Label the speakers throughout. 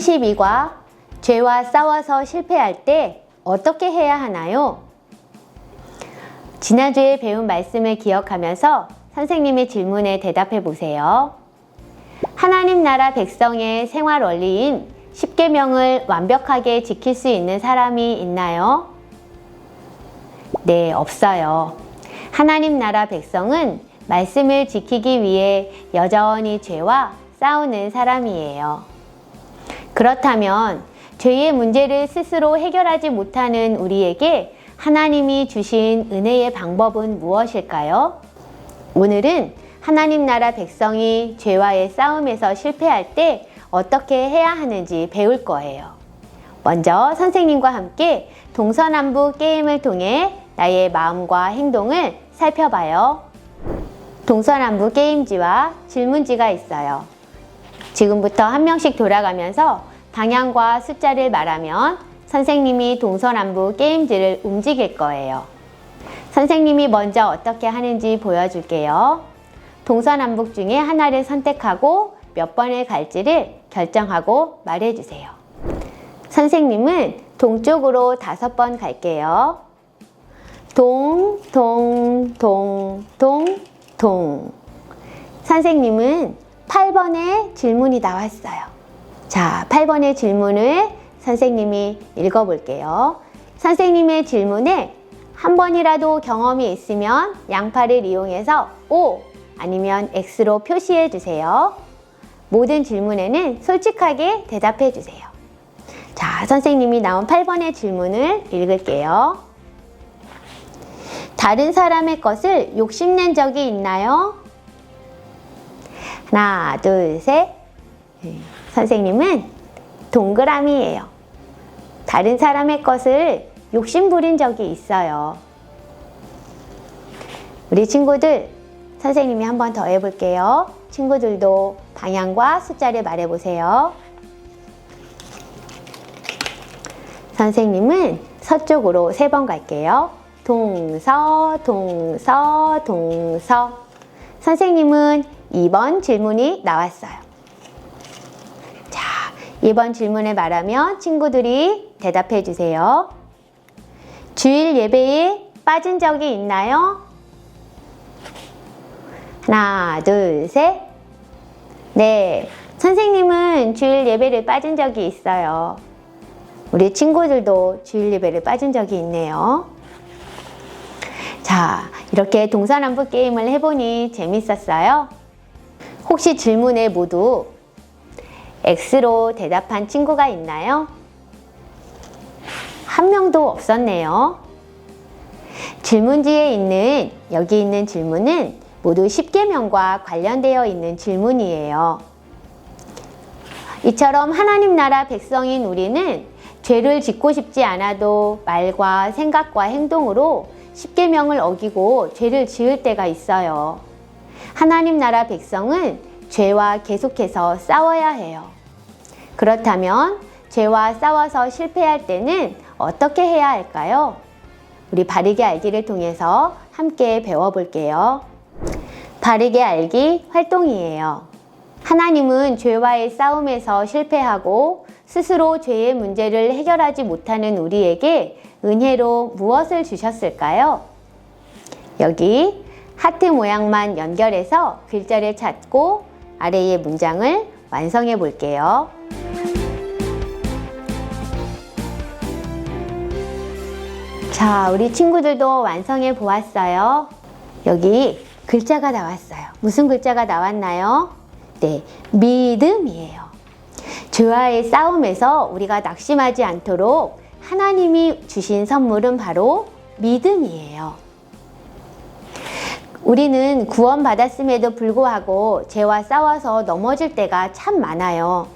Speaker 1: 32과 죄와 싸워서 실패할 때 어떻게 해야 하나요? 지난주에 배운 말씀을 기억하면서 선생님의 질문에 대답해 보세요. 하나님 나라 백성의 생활 원리인 10계명을 완벽하게 지킬 수 있는 사람이 있나요? 네, 없어요. 하나님 나라 백성은 말씀을 지키기 위해 여전히 죄와 싸우는 사람이에요. 그렇다면 죄의 문제를 스스로 해결하지 못하는 우리에게 하나님이 주신 은혜의 방법은 무엇일까요? 오늘은 하나님 나라 백성이 죄와의 싸움에서 실패할 때 어떻게 해야 하는지 배울 거예요. 먼저 선생님과 함께 동서남북 게임을 통해 나의 마음과 행동을 살펴봐요. 동서남북 게임지와 질문지가 있어요. 지금부터 한 명씩 돌아가면서 방향과 숫자를 말하면 선생님이 동서남북 게임지를 움직일 거예요. 선생님이 먼저 어떻게 하는지 보여줄게요. 동서남북 중에 하나를 선택하고 몇 번을 갈지를 결정하고 말해주세요. 선생님은 동쪽으로 5번 갈게요. 동, 동, 동, 동, 동. 선생님은 8번의 질문이 나왔어요. 자, 8번의 질문을 선생님이 읽어볼게요. 선생님의 질문에 한 번이라도 경험이 있으면 양팔을 이용해서 O 아니면 X로 표시해 주세요. 모든 질문에는 솔직하게 대답해 주세요. 자, 선생님이 나온 8번의 질문을 읽을게요. 다른 사람의 것을 욕심낸 적이 있나요? 하나, 둘, 셋. 선생님은 동그라미예요. 다른 사람의 것을 욕심부린 적이 있어요. 우리 친구들, 선생님이 한 번 더 해볼게요. 친구들도 방향과 숫자를 말해보세요. 선생님은 서쪽으로 3번 갈게요. 동서, 동서, 동서. 선생님은 2번 질문이 나왔어요. 자, 2번 질문을 말하면 친구들이 대답해 주세요. 주일 예배에 빠진 적이 있나요? 하나, 둘, 셋. 네, 선생님은 주일 예배를 빠진 적이 있어요. 우리 친구들도 주일 예배를 빠진 적이 있네요. 자, 이렇게 동서남북 게임을 해보니 재밌었어요? 혹시 질문에 모두 X로 대답한 친구가 있나요? 한 명도 없었네요. 질문지에 있는 여기 있는 질문은 모두 10계명과 관련되어 있는 질문이에요. 이처럼 하나님 나라 백성인 우리는 죄를 짓고 싶지 않아도 말과 생각과 행동으로 10계명을 어기고 죄를 지을 때가 있어요. 하나님 나라 백성은 죄와 계속해서 싸워야 해요. 그렇다면 죄와 싸워서 실패할 때는 어떻게 해야 할까요? 우리 바르게 알기를 통해서 함께 배워볼게요. 바르게 알기 활동이에요. 하나님은 죄와의 싸움에서 실패하고 스스로 죄의 문제를 해결하지 못하는 우리에게 은혜로 무엇을 주셨을까요? 여기 하트 모양만 연결해서 글자를 찾고 아래의 문장을 완성해 볼게요. 자, 우리 친구들도 완성해 보았어요. 여기 글자가 나왔어요. 무슨 글자가 나왔나요? 네, 믿음이에요. 죄와의 싸움에서 우리가 낙심하지 않도록 하나님이 주신 선물은 바로 믿음이에요. 우리는 구원받았음에도 불구하고 죄와 싸워서 넘어질 때가 참 많아요.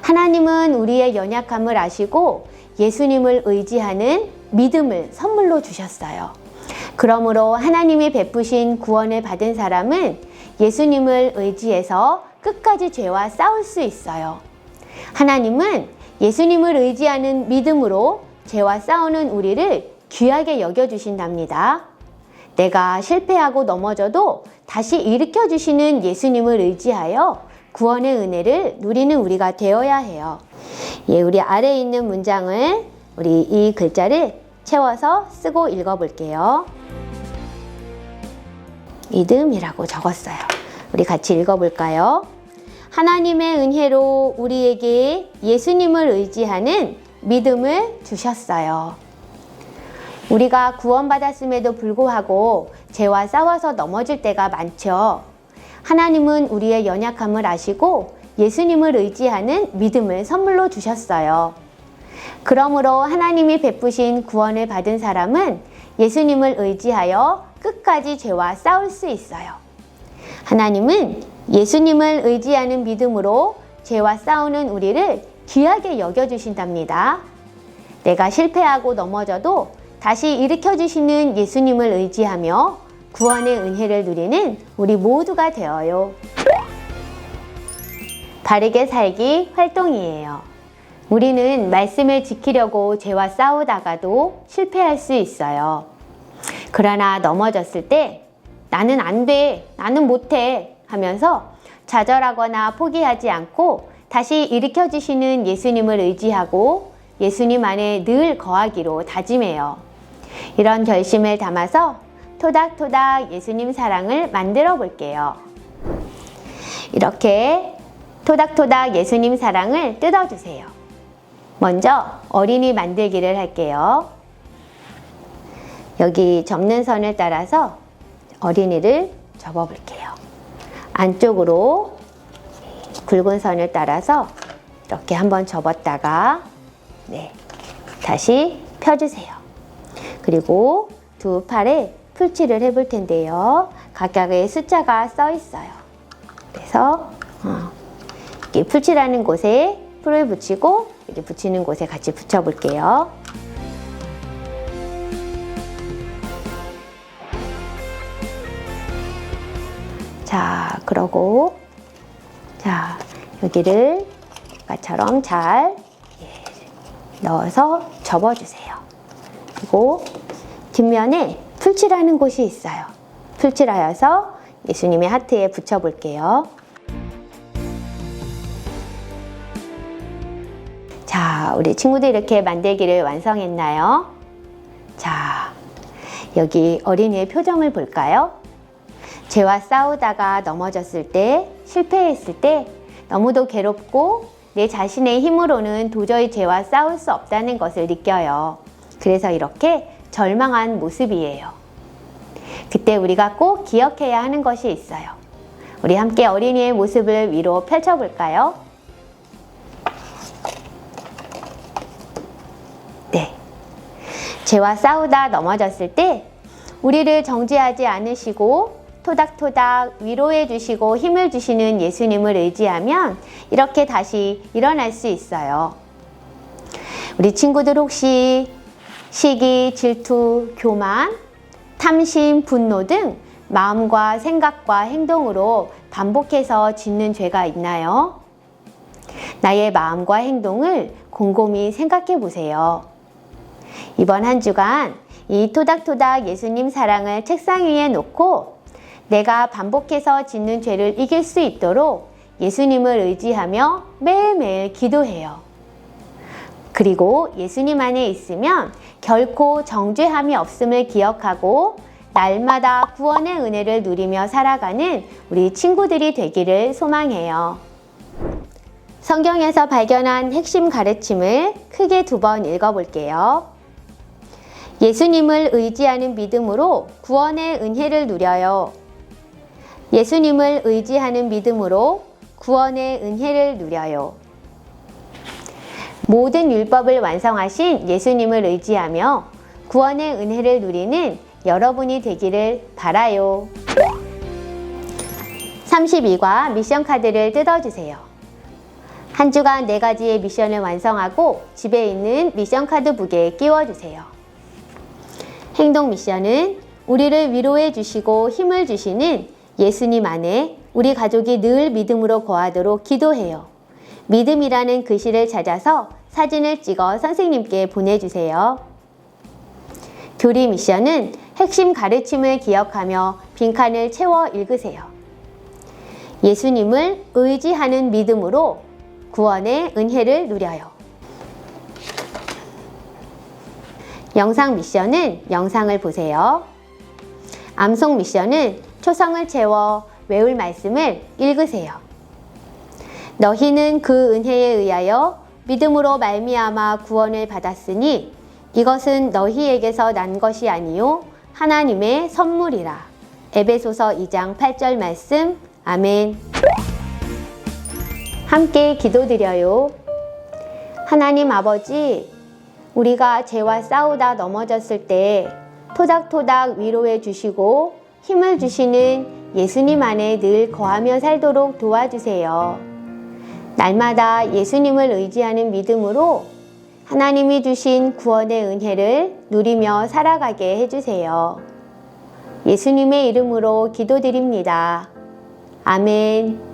Speaker 1: 하나님은 우리의 연약함을 아시고 예수님을 의지하는 믿음을 선물로 주셨어요. 그러므로 하나님이 베푸신 구원을 받은 사람은 예수님을 의지해서 끝까지 죄와 싸울 수 있어요. 하나님은 예수님을 의지하는 믿음으로 죄와 싸우는 우리를 귀하게 여겨주신답니다. 내가 실패하고 넘어져도 다시 일으켜주시는 예수님을 의지하여 구원의 은혜를 누리는 우리가 되어야 해요. 예, 우리 아래에 있는 문장을 우리 이 글자를 채워서 쓰고 읽어볼게요. 믿음이라고 적었어요. 우리 같이 읽어볼까요? 하나님의 은혜로 우리에게 예수님을 의지하는 믿음을 주셨어요. 우리가 구원받았음에도 불구하고 죄와 싸워서 넘어질 때가 많죠. 하나님은 우리의 연약함을 아시고 예수님을 의지하는 믿음을 선물로 주셨어요. 그러므로 하나님이 베푸신 구원을 받은 사람은 예수님을 의지하여 끝까지 죄와 싸울 수 있어요. 하나님은 예수님을 의지하는 믿음으로 죄와 싸우는 우리를 귀하게 여겨주신답니다. 내가 실패하고 넘어져도 다시 일으켜주시는 예수님을 의지하며 구원의 은혜를 누리는 우리 모두가 되어요. 바르게 살기 활동이에요. 우리는 말씀을 지키려고 죄와 싸우다가도 실패할 수 있어요. 그러나 넘어졌을 때 나는 안 돼, 나는 못해 하면서 좌절하거나 포기하지 않고 다시 일으켜주시는 예수님을 의지하고 예수님 안에 늘 거하기로 다짐해요. 이런 결심을 담아서 토닥토닥 예수님 사랑을 만들어 볼게요. 이렇게 토닥토닥 예수님 사랑을 뜯어주세요. 먼저 어린이 만들기를 할게요. 여기 접는 선을 따라서 어린이를 접어볼게요. 안쪽으로 굵은 선을 따라서 이렇게 한번 접었다가 다시 펴주세요. 그리고 두 팔에 풀칠을 해볼 텐데요. 각각의 숫자가 써 있어요. 그래서 이렇게 풀칠하는 곳에 풀을 붙이고 이렇게 붙이는 곳에 같이 붙여볼게요. 자, 그러고 여기를 아까처럼 잘 넣어서 접어주세요. 그리고 뒷면에 풀칠하는 곳이 있어요. 풀칠하여서 예수님의 하트에 붙여볼게요. 자, 우리 친구들 이렇게 만들기를 완성했나요? 자, 여기 어린이의 표정을 볼까요? 죄와 싸우다가 넘어졌을 때, 실패했을 때 너무도 괴롭고 내 자신의 힘으로는 도저히 죄와 싸울 수 없다는 것을 느껴요. 그래서 이렇게 절망한 모습이에요. 그때 우리가 꼭 기억해야 하는 것이 있어요. 우리 함께 어린이의 모습을 위로 펼쳐볼까요? 네. 죄와 싸우다 넘어졌을 때 우리를 정죄하지 않으시고 토닥토닥 위로해 주시고 힘을 주시는 예수님을 의지하면 이렇게 다시 일어날 수 있어요. 우리 친구들 혹시 시기, 질투, 교만, 탐심, 분노 등 마음과 생각과 행동으로 반복해서 짓는 죄가 있나요? 나의 마음과 행동을 곰곰이 생각해 보세요. 이번 한 주간 이 토닥토닥 예수님 사랑을 책상 위에 놓고 내가 반복해서 짓는 죄를 이길 수 있도록 예수님을 의지하며 매일매일 기도해요. 그리고 예수님 안에 있으면 결코 정죄함이 없음을 기억하고 날마다 구원의 은혜를 누리며 살아가는 우리 친구들이 되기를 소망해요. 성경에서 발견한 핵심 가르침을 크게 2번 읽어볼게요. 예수님을 의지하는 믿음으로 구원의 은혜를 누려요. 예수님을 의지하는 믿음으로 구원의 은혜를 누려요. 모든 율법을 완성하신 예수님을 의지하며 구원의 은혜를 누리는 여러분이 되기를 바라요. 32과 미션 카드를 뜯어주세요. 한 주간 4가지의 미션을 완성하고 집에 있는 미션 카드 북에 끼워주세요. 행동 미션은 우리를 위로해 주시고 힘을 주시는 예수님 안에 우리 가족이 늘 믿음으로 거하도록 기도해요. 믿음이라는 글씨를 찾아서 사진을 찍어 선생님께 보내주세요. 교리 미션은 핵심 가르침을 기억하며 빈칸을 채워 읽으세요. 예수님을 의지하는 믿음으로 구원의 은혜를 누려요. 영상 미션은 영상을 보세요. 암송 미션은 초성을 채워 외울 말씀을 읽으세요. 너희는 그 은혜에 의하여 믿음으로 말미암아 구원을 받았으니 이것은 너희에게서 난 것이 아니요 하나님의 선물이라. 에베소서 2장 8절 말씀. 아멘. 함께 기도드려요. 하나님 아버지, 우리가 죄와 싸우다 넘어졌을 때 토닥토닥 위로해 주시고 힘을 주시는 예수님 안에 늘 거하며 살도록 도와주세요. 날마다 예수님을 의지하는 믿음으로 하나님이 주신 구원의 은혜를 누리며 살아가게 해주세요. 예수님의 이름으로 기도드립니다. 아멘.